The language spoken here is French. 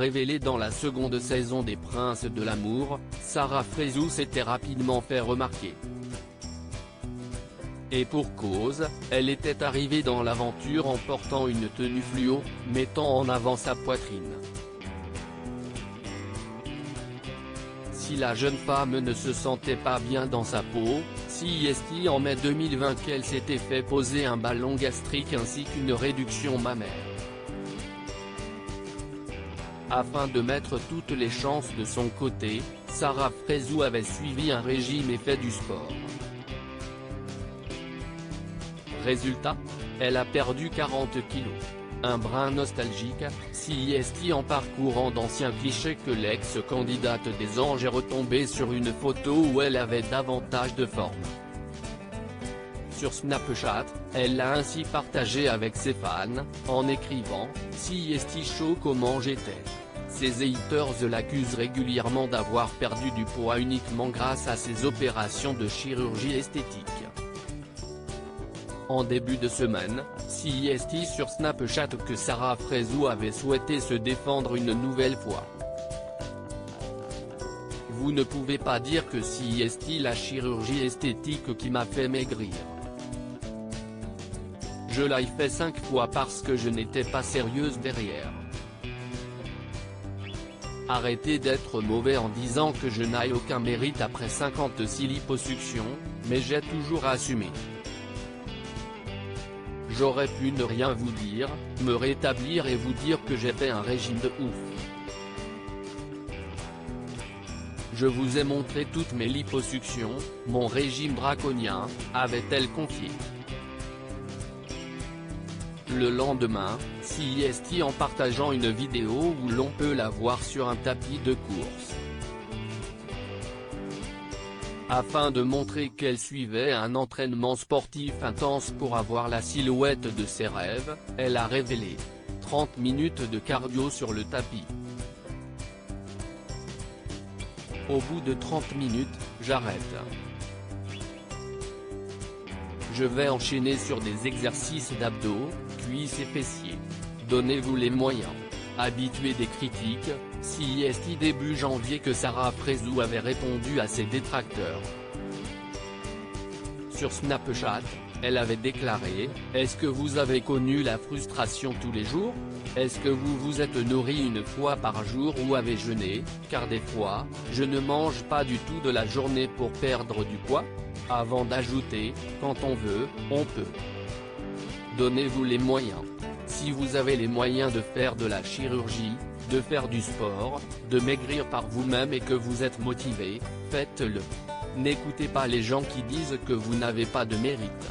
révélée dans la seconde saison des Princes de l'amour, Sarah Frézou s'était rapidement fait remarquer. Et pour cause, elle était arrivée dans l'aventure en portant une tenue fluo, mettant en avant sa poitrine. Si la jeune femme ne se sentait pas bien dans sa peau, CIST en mai 2020 qu'elle s'était fait poser un ballon gastrique ainsi qu'une réduction mammaire. Afin de mettre toutes les chances de son côté, Sarah Frézou avait suivi un régime et fait du sport. Résultat, elle a perdu 40 kilos. Un brin nostalgique, CIST en parcourant d'anciens clichés que l'ex-candidate des Anges est retombée sur une photo où elle avait davantage de forme. Sur Snapchat, elle l'a ainsi partagé avec ses fans, en écrivant « CIST show comment j'étais ». Ses haters l'accusent régulièrement d'avoir perdu du poids uniquement grâce à ses opérations de chirurgie esthétique. En début de semaine, CIST sur Snapchat que Sarah Frézou avait souhaité se défendre une nouvelle fois. Vous ne pouvez pas dire que CIST la chirurgie esthétique qui m'a fait maigrir. Je l'ai fait 5 fois parce que je n'étais pas sérieuse derrière. Arrêtez d'être mauvais en disant que je n'ai aucun mérite après 56 liposuctions, mais j'ai toujours assumé. J'aurais pu ne rien vous dire, me rétablir et vous dire que j'ai fait un régime de ouf. Je vous ai montré toutes mes liposuctions, mon régime draconien, avait-elle confié. Le lendemain, CIST en partageant une vidéo où l'on peut la voir sur un tapis de course. Afin de montrer qu'elle suivait un entraînement sportif intense pour avoir la silhouette de ses rêves, elle a révélé « 30 minutes de cardio sur le tapis. Au bout de 30 minutes, j'arrête. Je vais enchaîner sur des exercices d'abdos, cuisses et fessiers. Donnez-vous les moyens. » Habituée des critiques, CIST début janvier que Sarah Frézou avait répondu à ses détracteurs. Sur Snapchat, elle avait déclaré « Est-ce que vous avez connu la frustration tous les jours? Est-ce que vous vous êtes nourri une fois par jour ou avez jeûné, car des fois, je ne mange pas du tout de la journée pour perdre du poids ?» Avant d'ajouter « Quand on veut, on peut. Donnez-vous les moyens. Si vous avez les moyens de faire de la chirurgie, de faire du sport, de maigrir par vous-même et que vous êtes motivé, faites-le. N'écoutez pas les gens qui disent que vous n'avez pas de mérite.